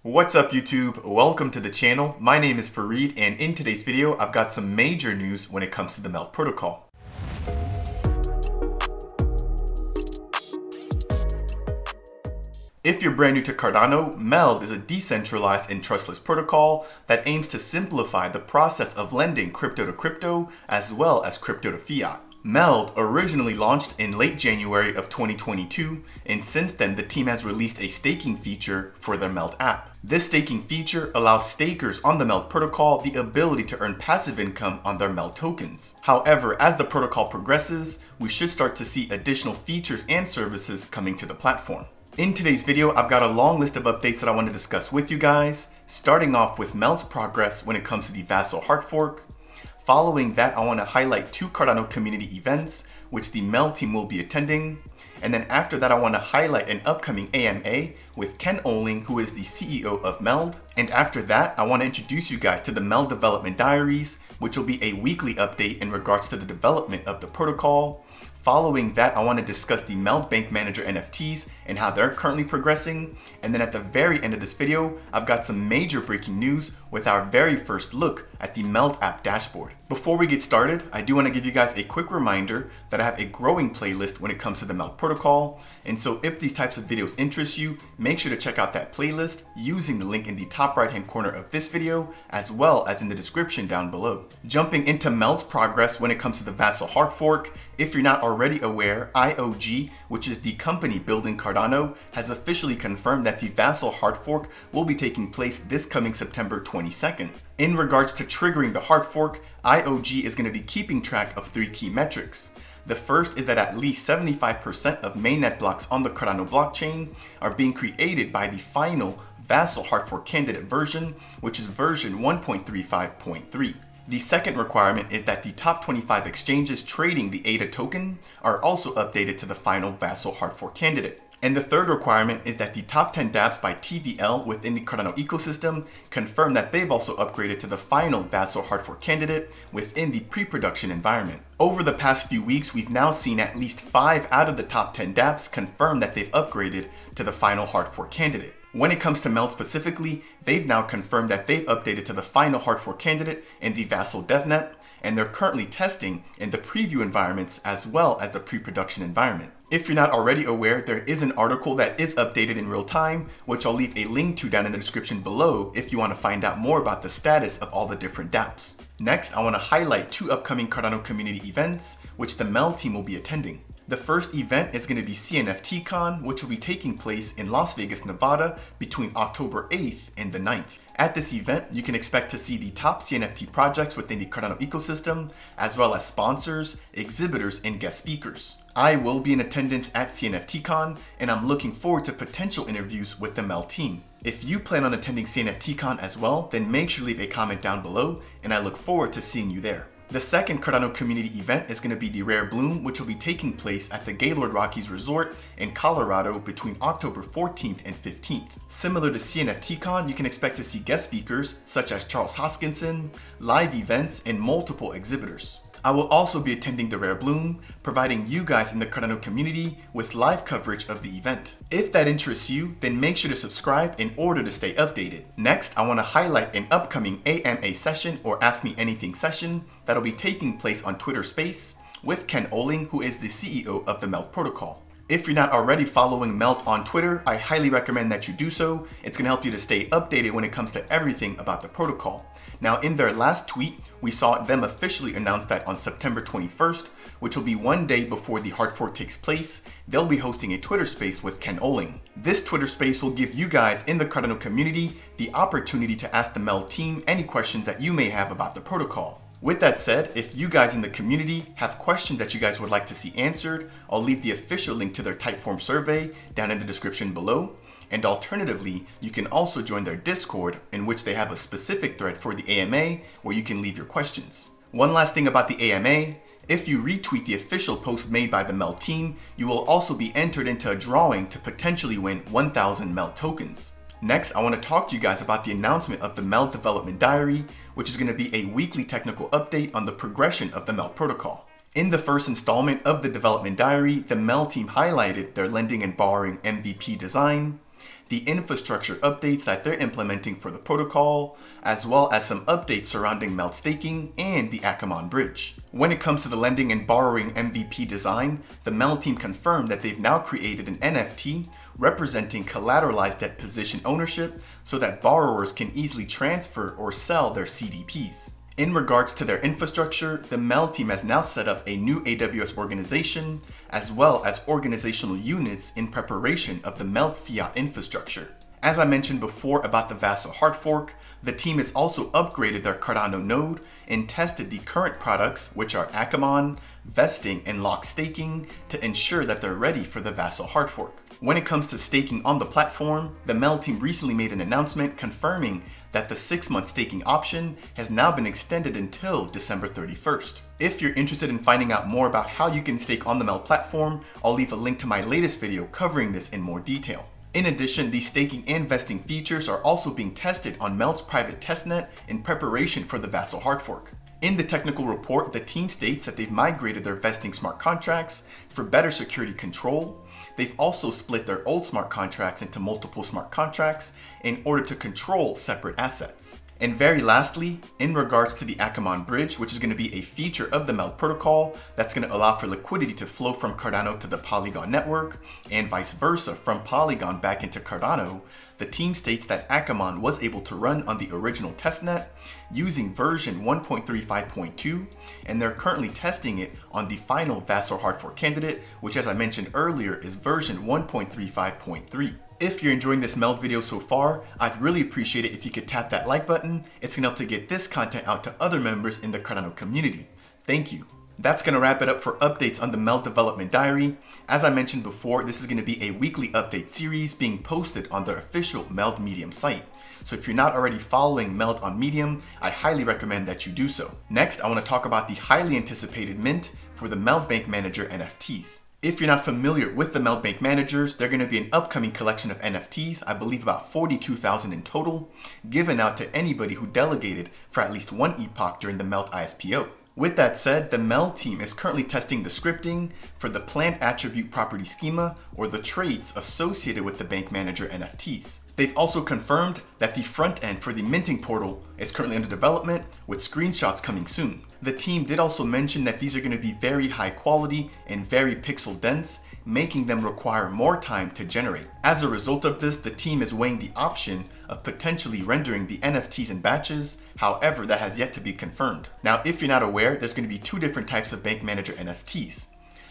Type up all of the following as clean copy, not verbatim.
What's up YouTube? Welcome to the channel. My name is Fareed, and in today's video I've got some major news when it comes to the Meld protocol. If you're brand new to Cardano, Meld is a decentralized and trustless protocol that aims to simplify the process of lending crypto to crypto as well as crypto to fiat. Meld originally launched in late January of 2022, and since then the team has released a staking feature for their Meld app. This staking feature allows stakers on the Meld protocol the ability to earn passive income on their Meld tokens. However, as the protocol progresses, we should start to see additional features and services coming to the platform. In today's video, I've got a long list of updates that I want to discuss with you guys, starting off with Meld's progress when it comes to the Vasil Hardfork. Following that, I want to highlight two Cardano community events, which the Meld team will be attending. And then after that, I want to highlight an upcoming AMA with Ken Oling, who is the CEO of Meld. And after that, I want to introduce you guys to the Meld Development Diaries, which will be a weekly update in regards to the development of the protocol. Following that, I want to discuss the Meld Bank Manager NFTs and how they're currently progressing. And then at the very end of this video, I've got some major breaking news with our very first look at the Meld app dashboard. Before we get started, I do want to give you guys a quick reminder that I have a growing playlist when it comes to the Meld protocol. And so if these types of videos interest you, make sure to check out that playlist using the link in the top right hand corner of this video, as well as in the description down below. Jumping into Meld's progress when it comes to the Vasil Hardfork, if you're not already aware, IOG, which is the company building Cardano, has officially confirmed that the Vasil Hardfork will be taking place this coming September 22nd. In regards to triggering the Hardfork, IOG is going to be keeping track of three key metrics. The first is that at least 75% of mainnet blocks on the Cardano blockchain are being created by the final Vasil Hardfork candidate version, which is version 1.35.3. The second requirement is that the top 25 exchanges trading the ADA token are also updated to the final Vasil Hardfork candidate. And the third requirement is that the top 10 dApps by TVL within the Cardano ecosystem confirm that they've also upgraded to the final Vasil Hardfork candidate within the pre-production environment. Over the past few weeks, we've now seen at least 5 out of the top 10 dApps confirm that they've upgraded to the final Hardfork candidate. When it comes to Meld specifically, they've now confirmed that they've updated to the final Hardfork candidate in the Vasil DevNet, and they're currently testing in the preview environments as well as the pre-production environment. If you're not already aware, there is an article that is updated in real time, which I'll leave a link to down in the description below if you want to find out more about the status of all the different dApps. Next, I want to highlight two upcoming Cardano community events, which the Meld team will be attending. The first event is going to be CNFTCon, which will be taking place in Las Vegas, Nevada between October 8th and the 9th. At this event, you can expect to see the top CNFT projects within the Cardano ecosystem, as well as sponsors, exhibitors, and guest speakers. I will be in attendance at CNFTCon, and I'm looking forward to potential interviews with the Meld team. If you plan on attending CNFTCon as well, then make sure to leave a comment down below, and I look forward to seeing you there. The second Cardano community event is going to be the Rare Bloom, which will be taking place at the Gaylord Rockies Resort in Colorado between October 14th and 15th. Similar to CNFTCon, you can expect to see guest speakers such as Charles Hoskinson, live events, and multiple exhibitors. I will also be attending the Rare Bloom, providing you guys in the Cardano community with live coverage of the event. If that interests you, then make sure to subscribe in order to stay updated. Next, I want to highlight an upcoming AMA session or Ask Me Anything session that'll be taking place on Twitter Space with Ken Oling, who is the CEO of the Meld protocol. If you're not already following Meld on Twitter, I highly recommend that you do so. It's going to help you to stay updated when it comes to everything about the protocol. Now, in their last tweet, we saw them officially announce that on September 21st, which will be one day before the Hardfork takes place, they'll be hosting a Twitter space with Ken Oling. This Twitter space will give you guys in the Cardano community the opportunity to ask the Meld team any questions that you may have about the protocol. With that said, if you guys in the community have questions that you guys would like to see answered, I'll leave the official link to their Typeform survey down in the description below. And alternatively, you can also join their Discord, in which they have a specific thread for the AMA where you can leave your questions. One last thing about the AMA, if you retweet the official post made by the Meld team, you will also be entered into a drawing to potentially win 1,000 Meld tokens. Next, I want to talk to you guys about the announcement of the Meld Development Diary, which is going to be a weekly technical update on the progression of the Meld protocol. In the first installment of the Development Diary, the Meld team highlighted their lending and borrowing MVP design. the infrastructure updates that they're implementing for the protocol, as well as some updates surrounding Meld staking and the Akamon bridge. When it comes to the lending and borrowing MVP design, the Meld team confirmed that they've now created an NFT representing collateralized debt position ownership so that borrowers can easily transfer or sell their CDPs. In regards to their infrastructure, the Meld team has now set up a new AWS organization, as well as organizational units in preparation of the Meld fiat infrastructure. As I mentioned before about the Vasil Hardfork, the team has also upgraded their Cardano node and tested the current products, which are Akamon, vesting, and lock staking, to ensure that they're ready for the Vasil Hardfork. When it comes to staking on the platform, the Meld team recently made an announcement confirming that the 6-month staking option has now been extended until December 31st. If you're interested in finding out more about how you can stake on the Meld platform, I'll leave a link to my latest video covering this in more detail. In addition, these staking and vesting features are also being tested on Meld's private testnet in preparation for the Vasil Hardfork. In the technical report, the team states that they've migrated their vesting smart contracts for better security control. They've also split their old smart contracts into multiple smart contracts in order to control separate assets. And very lastly, in regards to the Akamon bridge, which is going to be a feature of the Meld protocol that's going to allow for liquidity to flow from Cardano to the Polygon network and vice versa from Polygon back into Cardano, the team states that Akamon was able to run on the original testnet using version 1.35.2, and they're currently testing it on the final Vasil Hardfork candidate, which, as I mentioned earlier, is version 1.35.3. If you're enjoying this Meld video so far, I'd really appreciate it if you could tap that like button. It's gonna help to get this content out to other members in the Cardano community. Thank you. That's gonna wrap it up for updates on the Meld development diary. As I mentioned before, this is gonna be a weekly update series being posted on the official Meld Medium site. So if you're not already following Meld on Medium, I highly recommend that you do so. Next, I wanna talk about the highly anticipated mint for the Meld Bank Manager NFTs. If you're not familiar with the Meld Bank Managers, they're going to be an upcoming collection of NFTs, I believe about 42,000 in total, given out to anybody who delegated for at least one epoch during the Meld ISPO. With that said, the Meld team is currently testing the scripting for the planned attribute property schema, or the traits associated with the Bank Manager NFTs. They've also confirmed that the front end for the minting portal is currently under development, with screenshots coming soon. The team did also mention that these are going to be very high quality and very pixel dense, making them require more time to generate. As a result of this, the team is weighing the option of potentially rendering the NFTs in batches. However, that has yet to be confirmed. Now, if you're not aware, there's going to be two different types of Bank Manager NFTs.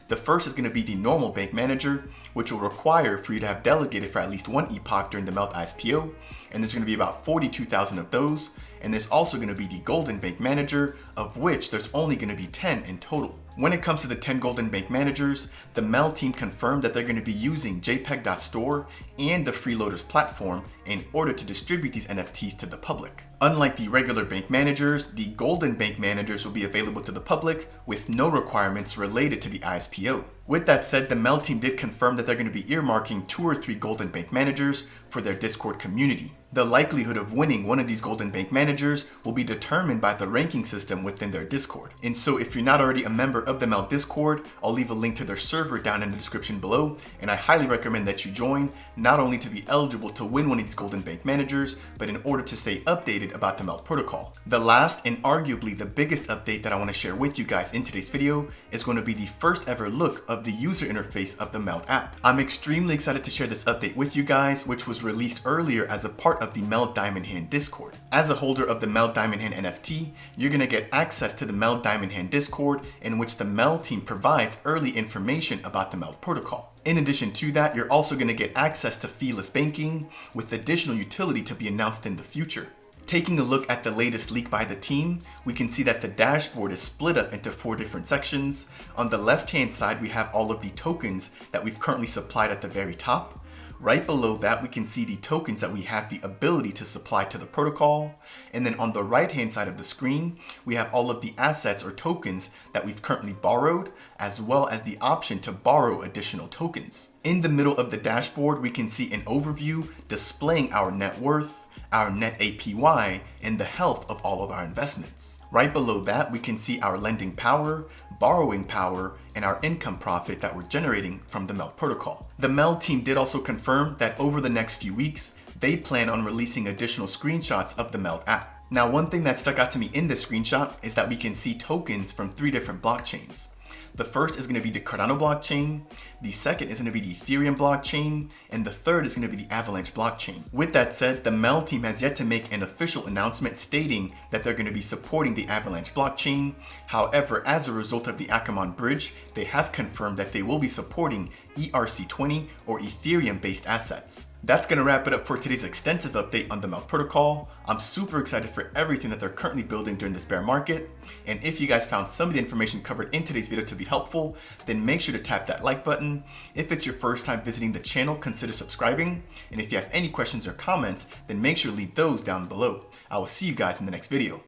The first is going to be the normal Bank Manager, which will require for you to have delegated for at least one epoch during the Meld ISPO, and there's going to be about 42,000 of those. And there's also going to be the Golden Bank Manager, of which there's only going to be 10 in total. When it comes to the 10 Golden Bank Managers, the Meld team confirmed that they're going to be using JPEG.store and the Freeloaders platform in order to distribute these NFTs to the public. Unlike the regular Bank Managers, the Golden Bank Managers will be available to the public with no requirements related to the ISPO. With that said, the Meld team did confirm that they're going to be earmarking 2 or 3 Golden Bank Managers for their Discord community. The likelihood of winning one of these Golden Bank Managers will be determined by the ranking system within their Discord. And so if you're not already a member of the Meld Discord, I'll leave a link to their server down in the description below, and I highly recommend that you join, not only to be eligible to win one of these Golden Bank Managers, but in order to stay updated about the Meld protocol. The last and arguably the biggest update that I want to share with you guys in today's video is going to be the first ever look of the user interface of the Meld app. I'm extremely excited to share this update with you guys, which was released earlier as a part of the Meld Diamond Hand Discord. As a holder of the Meld Diamond Hand NFT, you're going to get access to the Meld Diamond Hand Discord, in which the Meld team provides early information about the Meld protocol. In addition to that, you're also going to get access to feeless banking, with additional utility to be announced in the future. Taking a look at the latest leak by the team, we can see that the dashboard is split up into 4 different sections. On the left-hand side, we have all of the tokens that we've currently supplied at the very top. Right below that, we can see the tokens that we have the ability to supply to the protocol. And then on the right-hand side of the screen, we have all of the assets or tokens that we've currently borrowed, as well as the option to borrow additional tokens. In the middle of the dashboard, we can see an overview displaying our net worth, our net APY, and the health of all of our investments. Right below that, we can see our lending power, borrowing power, and our income profit that we're generating from the Meld protocol. The Meld team did also confirm that over the next few weeks, they plan on releasing additional screenshots of the Meld app. Now, one thing that stuck out to me in this screenshot is that we can see tokens from 3 different blockchains. The first is going to be the Cardano blockchain, the second is going to be the Ethereum blockchain, and the third is going to be the Avalanche blockchain. With that said, the Meld team has yet to make an official announcement stating that they're going to be supporting the Avalanche blockchain. However, as a result of the Akamai bridge, they have confirmed that they will be supporting ERC20 or Ethereum-based assets. That's going to wrap it up for today's extensive update on the Meld protocol. I'm super excited for everything that they're currently building during this bear market. And if you guys found some of the information covered in today's video to be helpful, then make sure to tap that like button. If it's your first time visiting the channel, consider subscribing. And if you have any questions or comments, then make sure to leave those down below. I will see you guys in the next video.